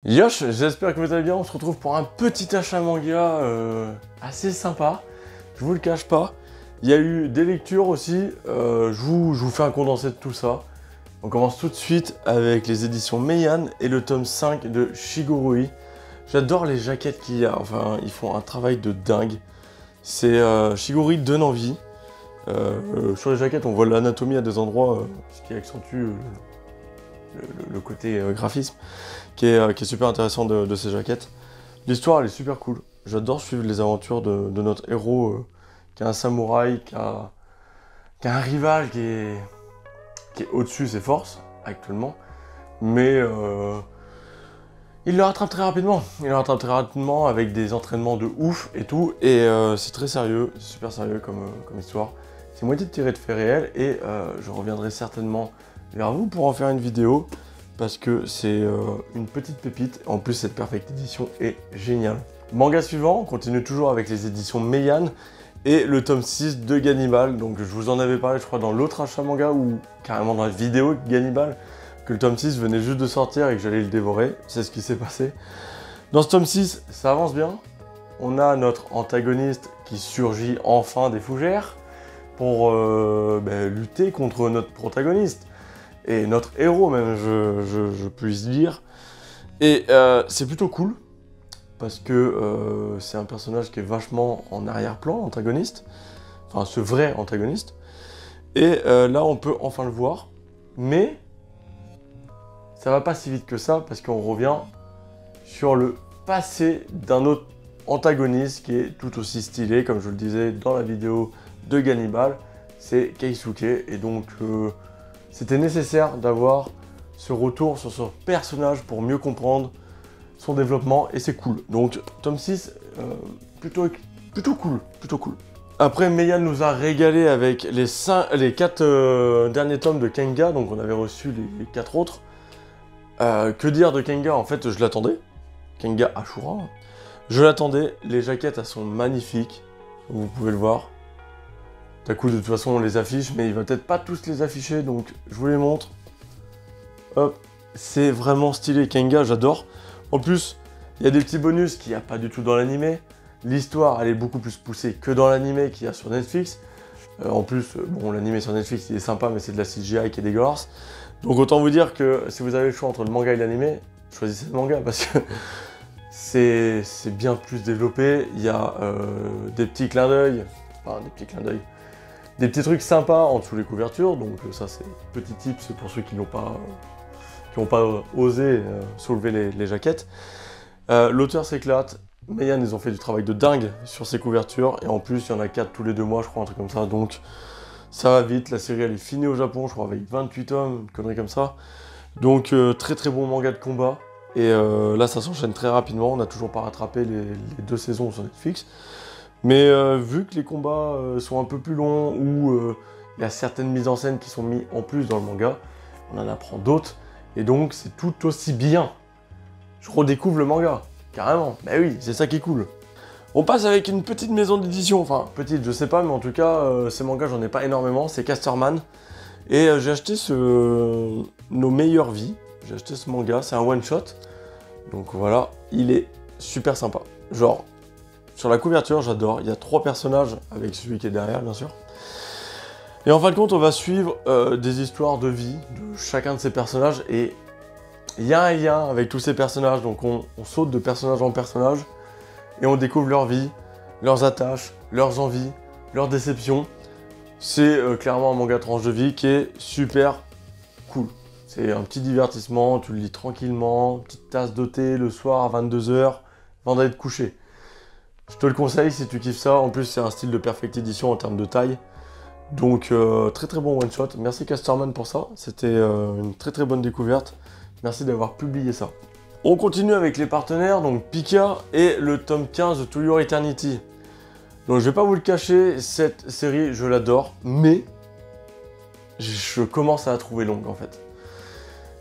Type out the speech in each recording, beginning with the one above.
Yosh, j'espère que vous allez bien, on se retrouve pour un petit achat manga assez sympa, je vous le cache pas. Il y a eu des lectures aussi, je vous fais un condensé de tout ça. On commence tout de suite avec les éditions Meian et le tome 5 de Shigurui. J'adore les jaquettes qu'il y a, enfin ils font un travail de dingue. C'est Shigurui donne envie. Sur les jaquettes on voit l'anatomie à des endroits, ce qui accentue le côté graphisme. Qui est super intéressant de ces jaquettes. L'histoire elle est super cool. J'adore suivre les aventures de notre héros qui est un samouraï, qui a un rival qui est au-dessus de ses forces actuellement. Mais il le rattrape très rapidement. Il le rattrape très rapidement avec des entraînements de ouf et tout. Et c'est très sérieux, c'est super sérieux comme histoire. C'est moitié tiré de faits réels et je reviendrai certainement vers vous pour en faire une vidéo. Parce que c'est une petite pépite. En plus, cette Perfect Edition est géniale. Manga suivant, on continue toujours avec les éditions Meian et le tome 6 de Gannibal. Donc je vous en avais parlé, je crois, dans l'autre achat manga ou carrément dans la vidéo Gannibal, que le tome 6 venait juste de sortir et que j'allais le dévorer. C'est ce qui s'est passé. Dans ce tome 6, ça avance bien. On a notre antagoniste qui surgit enfin des fougères pour lutter contre notre protagoniste. Et notre héros même, je puis dire. Et c'est plutôt cool, parce que c'est un personnage qui est vachement en arrière-plan, antagoniste. Enfin, ce vrai antagoniste. Et là, on peut enfin le voir. Mais ça va pas si vite que ça, parce qu'on revient sur le passé d'un autre antagoniste qui est tout aussi stylé, comme je le disais dans la vidéo de Gannibal. C'est Keisuke, et donc... c'était nécessaire d'avoir ce retour sur ce personnage pour mieux comprendre son développement et c'est cool. Donc tome 6, plutôt cool, plutôt cool. Après Meian nous a régalé avec les 4 derniers tomes de Kenga, donc on avait reçu les 4 autres. Que dire de Kenga? En fait je l'attendais, Kenga Ashura. Je l'attendais, les jaquettes elles sont magnifiques, vous pouvez le voir. D'un coup, de toute façon, on les affiche, mais il va peut-être pas tous les afficher, donc je vous les montre. Hop, c'est vraiment stylé, Kenga, j'adore. En plus, il y a des petits bonus qu'il n'y a pas du tout dans l'animé. L'histoire, elle est beaucoup plus poussée que dans l'animé qu'il y a sur Netflix. En plus, bon, l'animé sur Netflix, il est sympa, mais c'est de la CGI qui est dégueulasse. Donc autant vous dire que si vous avez le choix entre le manga et l'animé, choisissez le manga, parce que c'est bien plus développé. Il y a des petits clins d'œil, enfin des petits clins d'œil. Des petits trucs sympas en dessous les couvertures, donc ça c'est petit tips pour ceux qui n'ont pas, osé soulever les jaquettes. L'auteur s'éclate, Meian ils ont fait du travail de dingue sur ces couvertures, et en plus il y en a 4 tous les 2 mois je crois, un truc comme ça, donc ça va vite. La série elle est finie au Japon, je crois avec 28 tomes, une connerie comme ça. Donc très très bon manga de combat, et là ça s'enchaîne très rapidement, on n'a toujours pas rattrapé les 2 saisons sur Netflix. Mais vu que les combats sont un peu plus longs, ou il y a certaines mises en scène qui sont mises en plus dans le manga, on en apprend d'autres, et donc c'est tout aussi bien. Je redécouvre le manga, carrément, bah oui, c'est ça qui est cool. On passe avec une petite maison d'édition, enfin petite je sais pas, mais en tout cas ces mangas j'en ai pas énormément, c'est Casterman. Et j'ai acheté Nos Meilleures Vies, j'ai acheté ce manga, c'est un one shot, donc voilà, il est super sympa. Genre, sur la couverture, j'adore. Il y a 3 personnages avec celui qui est derrière, bien sûr. Et en fin de compte, on va suivre des histoires de vie de chacun de ces personnages. Et il y a un lien avec tous ces personnages. Donc on saute de personnage en personnage. Et on découvre leur vie, leurs attaches, leurs envies, leurs déceptions. C'est clairement un manga tranche de vie qui est super cool. C'est un petit divertissement, tu le lis tranquillement, petite tasse de thé le soir à 22 h avant d'aller te coucher. Je te le conseille si tu kiffes ça, en plus c'est un style de Perfect Edition en termes de taille. Donc très très bon one shot, merci Casterman pour ça, c'était une très très bonne découverte. Merci d'avoir publié ça. On continue avec les partenaires, donc Pika et le tome 15 de To Your Eternity. Donc je vais pas vous le cacher, cette série je l'adore, mais je commence à la trouver longue en fait.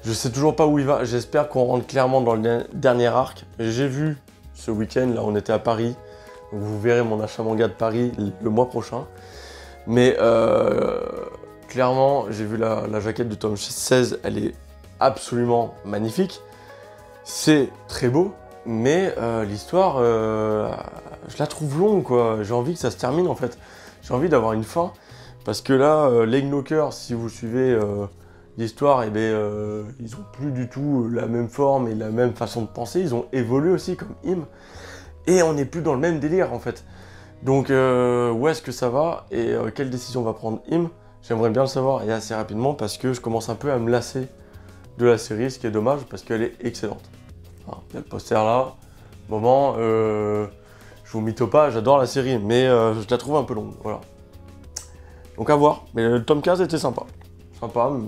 Je sais toujours pas où il va, j'espère qu'on rentre clairement dans le dernier arc. J'ai vu ce week-end, là on était à Paris. Donc vous verrez mon achat manga de Paris le mois prochain. Mais clairement, j'ai vu la jaquette du tome 16, elle est absolument magnifique. C'est très beau, mais l'histoire, je la trouve longue, quoi. J'ai envie que ça se termine, en fait. J'ai envie d'avoir une fin, parce que là, Legg-Knocker, si vous suivez l'histoire, eh ben, ils ont plus du tout la même forme et la même façon de penser. Ils ont évolué aussi, comme Im, et on n'est plus dans le même délire, en fait. Donc, où est-ce que ça va, et quelle décision va prendre Im? J'aimerais bien le savoir, et assez rapidement, parce que je commence un peu à me lasser de la série, ce qui est dommage, parce qu'elle est excellente. Enfin, il y a le poster là, moment, je vous mytho pas, j'adore la série, mais je la trouve un peu longue, voilà. Donc à voir, mais le tome 15 était sympa. Sympa, mais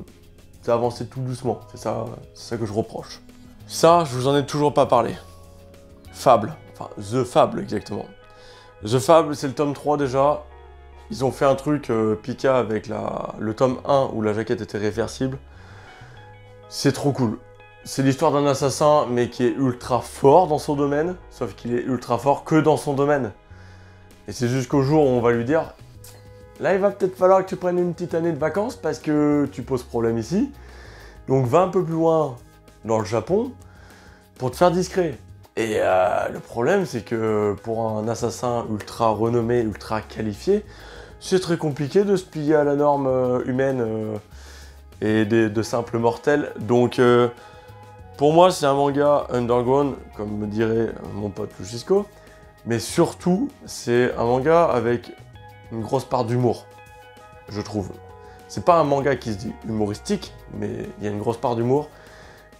ça avançait tout doucement, c'est ça que je reproche. Ça, je vous en ai toujours pas parlé. Fable, enfin The Fable exactement. The Fable, c'est le tome 3 déjà. Ils ont fait un truc Pika avec le tome 1 où la jaquette était réversible. C'est trop cool. C'est l'histoire d'un assassin, mais qui est ultra fort dans son domaine, sauf qu'il est ultra fort que dans son domaine. Et c'est jusqu'au jour où on va lui dire, là il va peut-être falloir que tu prennes une petite année de vacances parce que tu poses problème ici. Donc va un peu plus loin dans le Japon pour te faire discret. Et le problème c'est que pour un assassin ultra renommé, ultra qualifié, c'est très compliqué de se plier à la norme humaine et de simples mortels. Donc pour moi c'est un manga underground, comme me dirait mon pote Lucisco, mais surtout c'est un manga avec une grosse part d'humour, je trouve. C'est pas un manga qui se dit humoristique, mais il y a une grosse part d'humour.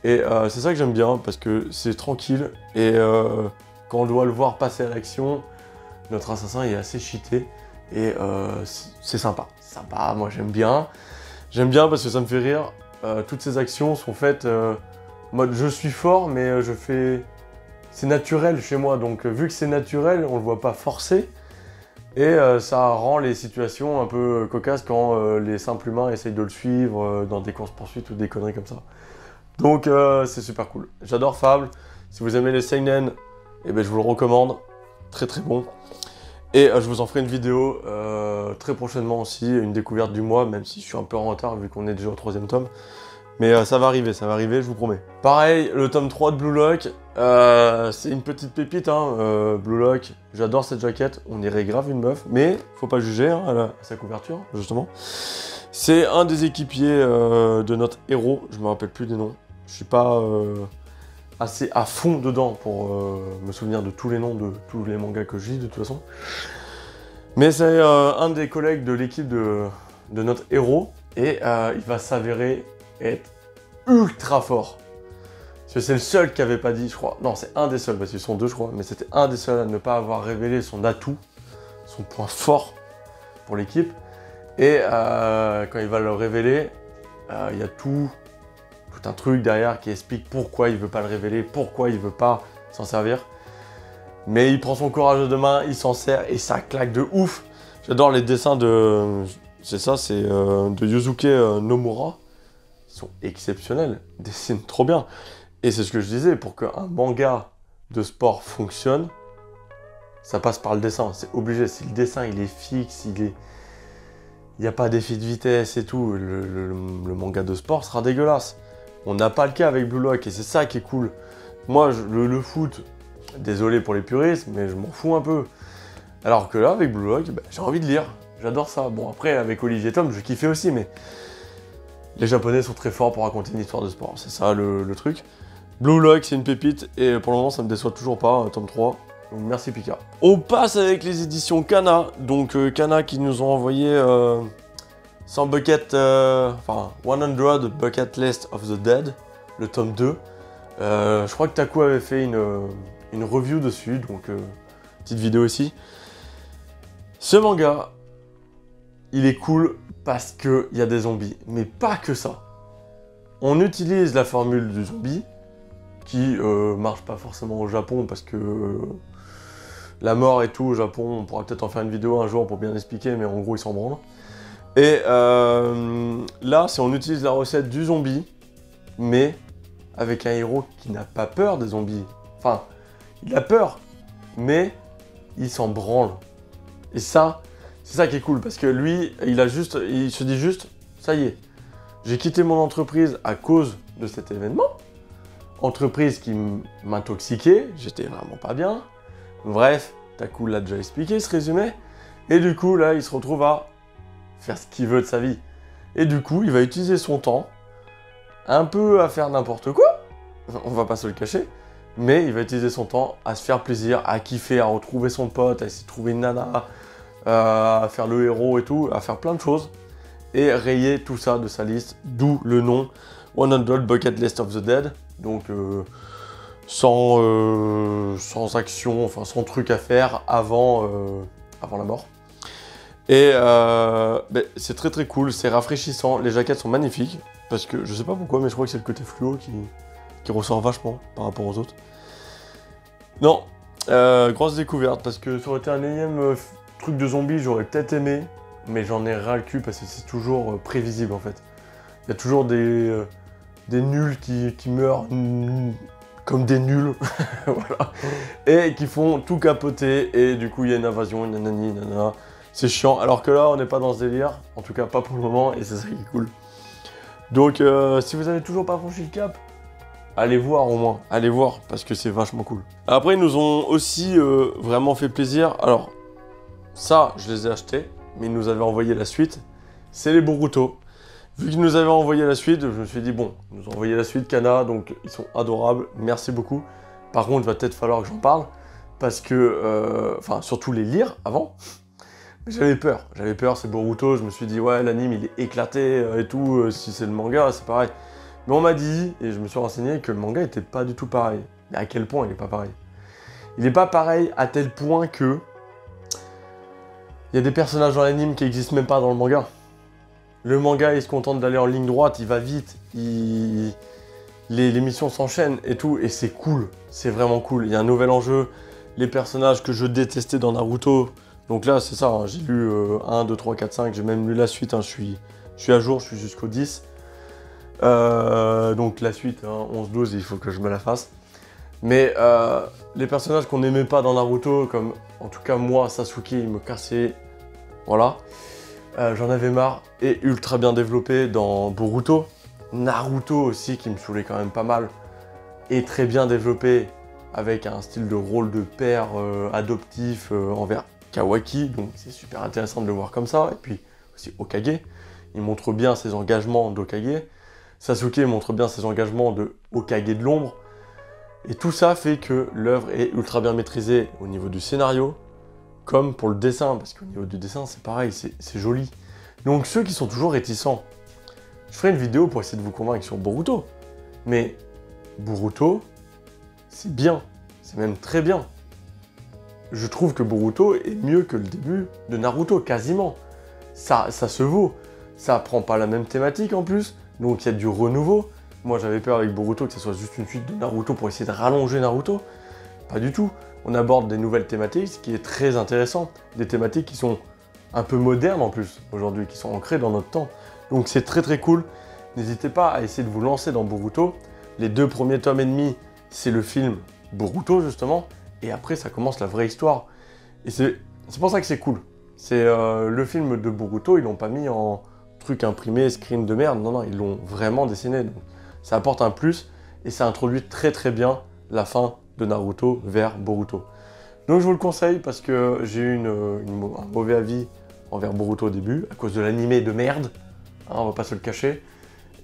Et c'est ça que j'aime bien, parce que c'est tranquille, et quand on doit le voir passer à l'action, notre assassin est assez cheaté, et c'est sympa. Sympa, moi j'aime bien. J'aime bien parce que ça me fait rire. Toutes ces actions sont faites en mode je suis fort, mais je fais... C'est naturel chez moi, donc vu que c'est naturel, on le voit pas forcé. Et ça rend les situations un peu cocasses quand les simples humains essayent de le suivre dans des courses-poursuites ou des conneries comme ça. Donc c'est super cool. J'adore Fable. Si vous aimez les seinen, eh ben, je vous le recommande. Très très bon. Et je vous en ferai une vidéo très prochainement aussi, une découverte du mois, même si je suis un peu en retard vu qu'on est déjà au 3e tome. Mais ça va arriver, je vous promets. Pareil, le tome 3 de Blue Lock, c'est une petite pépite, hein, Blue Lock. J'adore cette jaquette, on dirait grave une meuf, mais faut pas juger hein, à sa couverture, justement. C'est un des équipiers de notre héros, je me rappelle plus des noms. Je suis pas assez à fond dedans pour me souvenir de tous les noms de tous les mangas que je lis de toute façon. Mais c'est un des collègues de l'équipe de notre héros, et il va s'avérer être ultra fort. Parce que c'est le seul qui avait pas dit, je crois. Non, c'est un des seuls, parce qu'ils sont deux, je crois. Mais c'était un des seuls à ne pas avoir révélé son atout, son point fort pour l'équipe. Et quand il va le révéler, il y a tout un truc derrière qui explique pourquoi il veut pas le révéler, pourquoi il veut pas s'en servir. Mais il prend son courage de deux mains, il s'en sert et ça claque de ouf. J'adore les dessins de... C'est ça, c'est de Yusuke Nomura. Ils sont exceptionnels, ils dessinent trop bien. Et c'est ce que je disais, pour qu'un manga de sport fonctionne, ça passe par le dessin, c'est obligé. Si le dessin il est fixe, il n'y a pas d'effet de vitesse et tout, le manga de sport sera dégueulasse. On n'a pas le cas avec Blue Lock et c'est ça qui est cool. Moi, le foot, désolé pour les puristes, mais je m'en fous un peu. Alors que là, avec Blue Lock, bah, j'ai envie de lire, j'adore ça. Bon, après, avec Olivier Tom, je kiffais aussi, mais les Japonais sont très forts pour raconter une histoire de sport, c'est ça le truc. Blue Lock, c'est une pépite, et pour le moment, ça me déçoit toujours pas, tome 3. Donc merci Pika. On passe avec les éditions Kana. Donc Kana qui nous ont envoyé 100 bucket, 100 Bucket List of the Dead, le tome 2. Je crois que Taku avait fait une review dessus, donc petite vidéo ici. Ce manga, il est cool parce qu'il y a des zombies, mais pas que ça. On utilise la formule du zombie, qui marche pas forcément au Japon parce que la mort et tout au Japon, on pourra peut-être en faire une vidéo un jour pour bien expliquer, mais en gros ils s'en branlent. Et là, c'est on utilise la recette du zombie, mais avec un héros qui n'a pas peur des zombies. Enfin, il a peur, mais il s'en branle. Et ça, c'est ça qui est cool, parce que lui, il se dit juste, ça y est, j'ai quitté mon entreprise à cause de cet événement. entreprise qui m'intoxiquait, j'étais vraiment pas bien. Bref, Taku l'a déjà expliqué ce résumé. Et du coup, là, il se retrouve à faire ce qu'il veut de sa vie. Et du coup, il va utiliser son temps un peu à faire n'importe quoi, on va pas se le cacher, mais il va utiliser son temps à se faire plaisir, à kiffer, à retrouver son pote, à essayer de trouver une nana, à faire le héros et tout, à faire plein de choses, et rayer tout ça de sa liste, d'où le nom 100 Bucket List of the Dead, donc sans action, enfin sans truc à faire avant la mort. Et c'est très très cool, c'est rafraîchissant, les jaquettes sont magnifiques, parce que je sais pas pourquoi, mais je crois que c'est le côté fluo qui ressort vachement par rapport aux autres. Non, grosse découverte, parce que ça aurait été un énième truc de zombie, j'aurais peut-être aimé, mais j'en ai ras le cul, parce que c'est toujours prévisible en fait. Il y a toujours des nuls qui meurent comme des nuls, voilà, et qui font tout capoter, et du coup il y a une invasion, nanani, nanana. C'est chiant, alors que là on n'est pas dans ce délire, en tout cas pas pour le moment, et c'est ça qui est cool. Donc si vous n'avez toujours pas franchi le cap, allez voir au moins, allez voir, parce que c'est vachement cool. Après ils nous ont aussi vraiment fait plaisir, alors ça je les ai achetés, mais ils nous avaient envoyé la suite, c'est les Boruto. Vu qu'ils nous avaient envoyé la suite, je me suis dit bon, ils nous ont envoyé la suite Kana, donc ils sont adorables, merci beaucoup. Par contre il va peut-être falloir que j'en parle, parce que, enfin surtout les lire avant. J'avais peur, c'est Boruto, je me suis dit ouais l'anime il est éclaté et tout, si c'est le manga c'est pareil. Mais on m'a dit, et je me suis renseigné, que le manga était pas du tout pareil. Mais à quel point il est pas pareil? Il est pas pareil à tel point que... il y a des personnages dans l'anime qui existent même pas dans le manga. Le manga il se contente d'aller en ligne droite, il va vite, les missions s'enchaînent et tout, et c'est cool, c'est vraiment cool. Il y a un nouvel enjeu, les personnages que je détestais dans Naruto... Donc là, c'est ça, hein, j'ai lu 1, 2, 3, 4, 5, j'ai même lu la suite, hein, je suis à jour, je suis jusqu'au 10. Donc la suite, hein, 11, 12, il faut que je me la fasse. Mais les personnages qu'on n'aimait pas dans Naruto, comme en tout cas moi, Sasuke, il me cassait, voilà. J'en avais marre, et ultra bien développé dans Boruto. Naruto aussi, qui me saoulait quand même pas mal, et très bien développé, avec un style de rôle de père adoptif envers Kawaki, donc c'est super intéressant de le voir comme ça, et puis aussi Hokage, il montre bien ses engagements d'Hokage, Sasuke montre bien ses engagements de Hokage de l'ombre, et tout ça fait que l'œuvre est ultra bien maîtrisée au niveau du scénario, comme pour le dessin, parce qu'au niveau du dessin c'est pareil, c'est joli. Donc ceux qui sont toujours réticents, je ferai une vidéo pour essayer de vous convaincre sur Boruto, mais Boruto, c'est bien, c'est même très bien. Je trouve que Boruto est mieux que le début de Naruto, quasiment. Ça se vaut. Ça prend pas la même thématique en plus, donc il y a du renouveau. Moi j'avais peur avec Boruto que ce soit juste une suite de Naruto pour essayer de rallonger Naruto. Pas du tout. On aborde des nouvelles thématiques, ce qui est très intéressant. Des thématiques qui sont un peu modernes en plus, aujourd'hui, qui sont ancrées dans notre temps. Donc c'est très très cool. N'hésitez pas à essayer de vous lancer dans Boruto. Les 2 premiers tomes et demi, c'est le film Boruto justement. Et après, ça commence la vraie histoire. Et c'est pour ça que c'est cool. C'est le film de Boruto, ils l'ont pas mis en truc imprimé, screen de merde. Non, non, ils l'ont vraiment dessiné. Donc, ça apporte un plus et ça introduit très très bien la fin de Naruto vers Boruto. Donc je vous le conseille parce que j'ai eu un mauvais avis envers Boruto au début, à cause de l'animé de merde. Hein, on va pas se le cacher.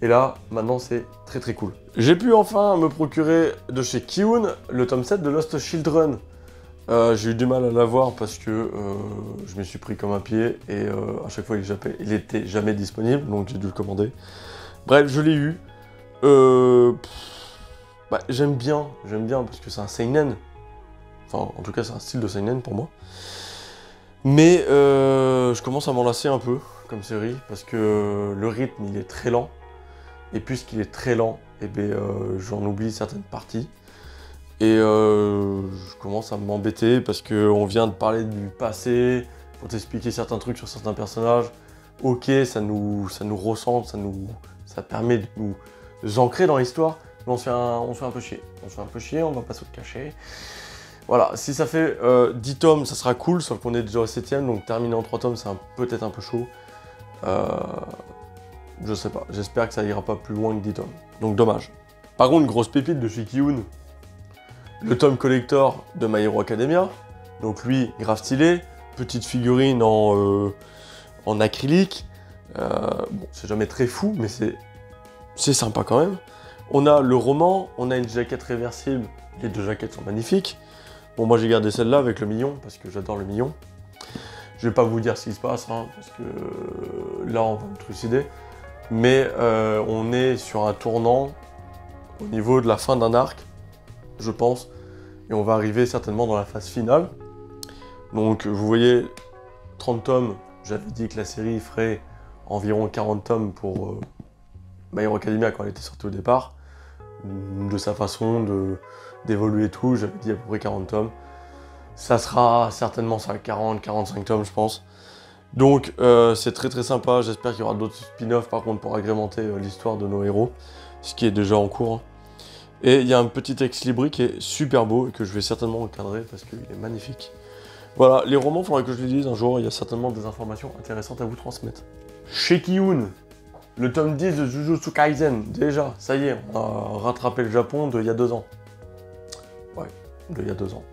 Et là, maintenant, c'est très très cool. J'ai pu enfin me procurer de chez Kiun le tome 7 de Lost Children. J'ai eu du mal à l'avoir parce que je me suis pris comme un pied et à chaque fois il était jamais disponible, donc j'ai dû le commander. Bref, je l'ai eu. J'aime bien parce que c'est un seinen. Enfin, en tout cas, c'est un style de seinen pour moi. Mais je commence à m'en lasser un peu comme série parce que le rythme il est très lent. Et puisqu'il est très lent, eh j'en oublie certaines parties. Et je commence à m'embêter parce qu'on vient de parler du passé, pour t'expliquer certains trucs sur certains personnages. Ok, ça nous recentre, ça permet de nous ancrer dans l'histoire, mais on se fait un peu chier. On se fait un peu chier, on va pas se le cacher. Voilà, si ça fait 10 tomes, ça sera cool, sauf qu'on est déjà au 7ème, donc terminer en 3 tomes, c'est peut-être un peu chaud. Je sais pas, j'espère que ça ira pas plus loin que 10 tomes. Donc dommage. Par contre, grosse pépite de chez Kiun, le tome collector de My Hero Academia. Donc lui, grave stylé, petite figurine en acrylique. Bon, c'est jamais très fou, mais c'est sympa quand même. On a le roman, on a une jaquette réversible. Les deux jaquettes sont magnifiques. Bon, moi j'ai gardé celle-là avec le million, parce que j'adore le million. Je vais pas vous dire ce qui se passe, hein, parce que là on va me trucider. Mais on est sur un tournant au niveau de la fin d'un arc, je pense. Et on va arriver certainement dans la phase finale. Donc vous voyez, 30 tomes, j'avais dit que la série ferait environ 40 tomes pour My Hero Academia quand elle était sortie au départ. De sa façon d'évoluer tout, j'avais dit à peu près 40 tomes. Ça sera certainement ça, 40-45 tomes je pense. Donc c'est très très sympa, j'espère qu'il y aura d'autres spin-offs par contre pour agrémenter l'histoire de nos héros, ce qui est déjà en cours. Et il y a un petit texte libri qui est super beau et que je vais certainement encadrer parce qu'il est magnifique. Voilà, les romans, il faudrait que je les lise un jour, il y a certainement des informations intéressantes à vous transmettre. Chez Kiun, le tome 10 de Jujutsu Kaisen, déjà, ça y est, on a rattrapé le Japon d'il y a 2 ans. Ouais, d'il y a 2 ans.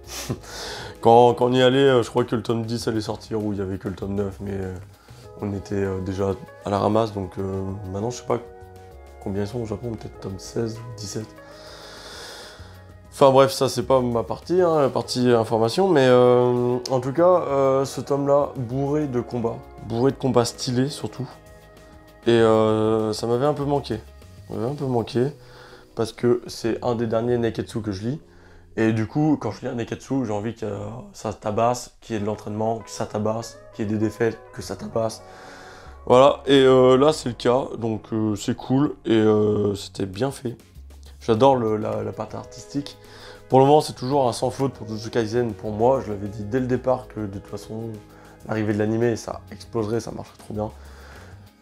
Quand on y allait, je crois que le tome 10 allait sortir, ou il y avait que le tome 9, mais on était déjà à la ramasse, donc maintenant je sais pas combien ils sont au Japon, peut-être tome 16 ou 17. Enfin bref, ça c'est pas ma partie, hein, la partie information, mais en tout cas, ce tome-là, bourré de combats stylés surtout, et ça m'avait un peu manqué. Parce que c'est un des derniers Neketsu que je lis, et du coup, quand je lis un Neketsu, j'ai envie que ça tabasse, qu'il y ait de l'entraînement, que ça tabasse, qu'il y ait des défaites, que ça tabasse. Voilà, et là c'est le cas, donc c'est cool, et c'était bien fait. J'adore la partie artistique. Pour le moment, c'est toujours un sans faute pour Jujutsu Kaisen pour moi. Je l'avais dit dès le départ que de toute façon, l'arrivée de l'anime, ça exploserait, ça marcherait trop bien.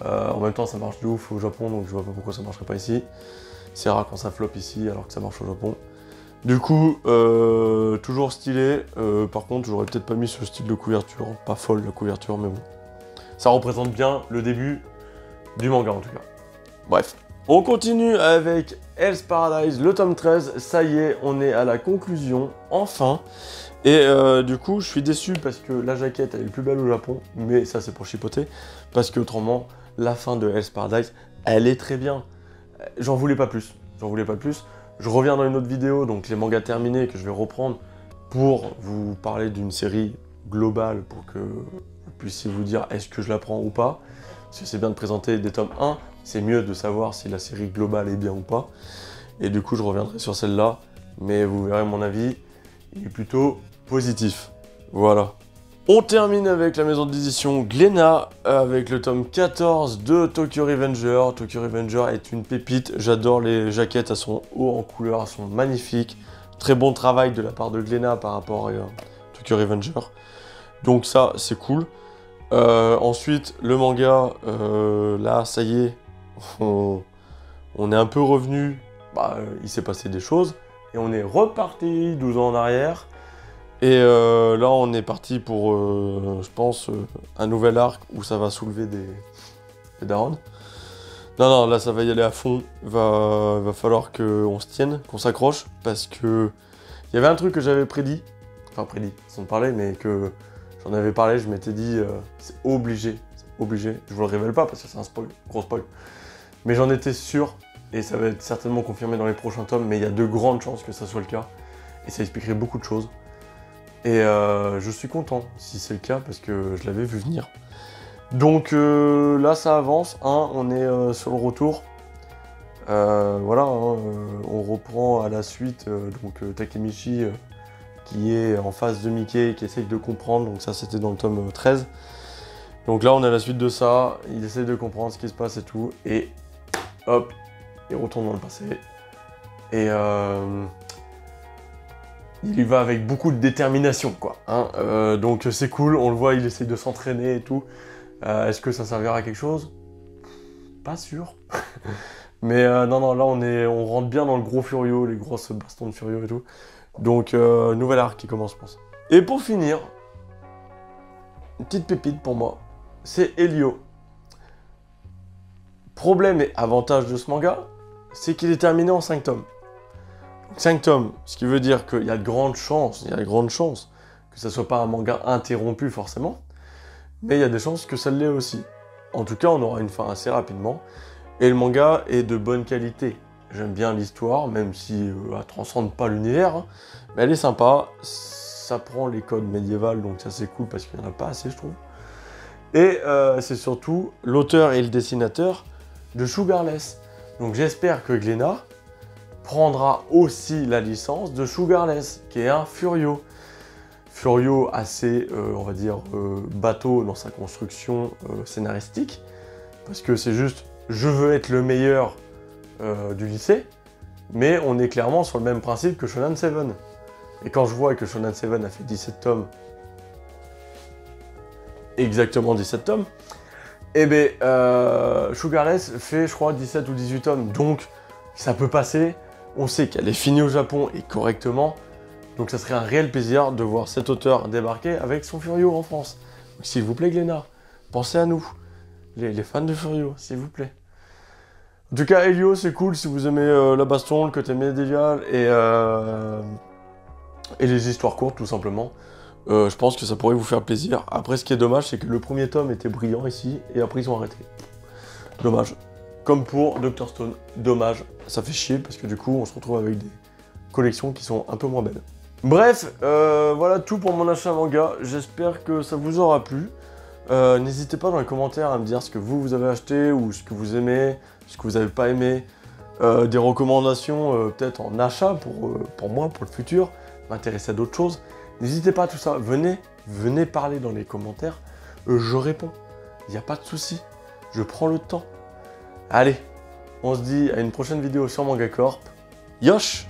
En même temps, ça marche de ouf au Japon, donc je vois pas pourquoi ça marcherait pas ici. C'est rare quand ça flop ici, alors que ça marche au Japon. Du coup, toujours stylé. Par contre, j'aurais peut-être pas mis ce style de couverture. Pas folle la couverture, mais bon. Ça représente bien le début du manga en tout cas. Bref. On continue avec Hell's Paradise, le tome 13, ça y est, on est à la conclusion, enfin. Et du coup, je suis déçu parce que la jaquette, elle est plus belle au Japon, mais ça c'est pour chipoter, parce que autrement, la fin de Hell's Paradise, elle est très bien. J'en voulais pas plus, Je reviens dans une autre vidéo, donc les mangas terminés, que je vais reprendre, pour vous parler d'une série globale, pour que vous puissiez vous dire est-ce que je la prends ou pas. Parce que c'est bien de présenter des tomes 1, c'est mieux de savoir si la série globale est bien ou pas. Et du coup, je reviendrai sur celle-là, mais vous verrez mon avis, il est plutôt positif. Voilà. On termine avec la maison d'édition Glénat, avec le tome 14 de Tokyo Revenger. Tokyo Revenger est une pépite, j'adore les jaquettes, elles sont haut en couleur, elles sont magnifiques. Très bon travail de la part de Glénat par rapport à Tokyo Revenger. Donc ça, c'est cool. Ensuite, le manga, là, ça y est, on est un peu revenu, il s'est passé des choses, et on est reparti 12 ans en arrière, et là, on est parti pour, je pense, un nouvel arc où ça va soulever des darons. Non, là, ça va y aller à fond, va falloir qu'on se tienne, qu'on s'accroche, parce que il y avait un truc que j'avais prédit, sans parler, mais que j'en avais parlé, je m'étais dit, c'est obligé, je vous le révèle pas parce que c'est un spoil, gros spoil, mais j'en étais sûr, et ça va être certainement confirmé dans les prochains tomes, mais il y a de grandes chances que ça soit le cas, et ça expliquerait beaucoup de choses, et je suis content si c'est le cas, parce que je l'avais vu venir. Donc là ça avance, on est sur le retour, voilà, on reprend à la suite, donc Takemichi, qui est en face de Mickey, qui essaye de comprendre, donc ça c'était dans le tome 13. Donc là on est à la suite de ça, il essaie de comprendre ce qui se passe et tout, et hop, il retourne dans le passé. Et il y va avec beaucoup de détermination, quoi. Donc c'est cool, on le voit, il essaye de s'entraîner et tout. Est-ce que ça servira à quelque chose? Pas sûr. Mais non, là on rentre bien dans le gros Furio, les grosses bastons de Furio et tout. Donc, nouvel arc qui commence, je pense. Et pour finir, une petite pépite pour moi, c'est Elio. Problème et avantage de ce manga, c'est qu'il est terminé en 5 tomes. 5 tomes, ce qui veut dire qu'il y a de grandes chances, que ça soit pas un manga interrompu forcément, mais il y a des chances que ça l'est aussi. En tout cas, on aura une fin assez rapidement, et le manga est de bonne qualité. J'aime bien l'histoire, même si elle transcende pas l'univers, hein, mais elle est sympa, ça prend les codes médiévaux, donc ça c'est cool parce qu'il n'y en a pas assez, je trouve. Et c'est surtout l'auteur et le dessinateur de Sugarless. Donc j'espère que Glénat prendra aussi la licence de Sugarless, qui est un Furio. Furio assez, on va dire, bateau dans sa construction scénaristique, parce que c'est juste, je veux être le meilleur du lycée, mais on est clairement sur le même principe que Shonen Seven. Et quand je vois que Shonen Seven a fait 17 tomes, exactement 17 tomes, et bien Sugarless fait, je crois, 17 ou 18 tomes, donc ça peut passer. On sait qu'elle est finie au Japon et correctement, donc ça serait un réel plaisir de voir cet auteur débarquer avec son Furio en France. S'il vous plaît, Glénat, pensez à nous, les fans de Furio, s'il vous plaît. En tout cas, Elio, c'est cool si vous aimez la baston, le côté médiéval et les histoires courtes, tout simplement. Je pense que ça pourrait vous faire plaisir. Après, ce qui est dommage, c'est que le premier tome était brillant ici, et après, ils ont arrêté. Dommage. Comme pour Dr Stone. Dommage. Ça fait chier, parce que du coup, on se retrouve avec des collections qui sont un peu moins belles. Bref, voilà tout pour mon achat manga. J'espère que ça vous aura plu. N'hésitez pas dans les commentaires à me dire ce que vous avez acheté, ou ce que vous aimez, ce que vous n'avez pas aimé. Des recommandations peut-être en achat pour moi, pour le futur. M'intéresser à d'autres choses. N'hésitez pas à tout ça. Venez parler dans les commentaires. Je réponds. Il n'y a pas de souci. Je prends le temps. Allez, on se dit à une prochaine vidéo sur Manga Corp. Yosh!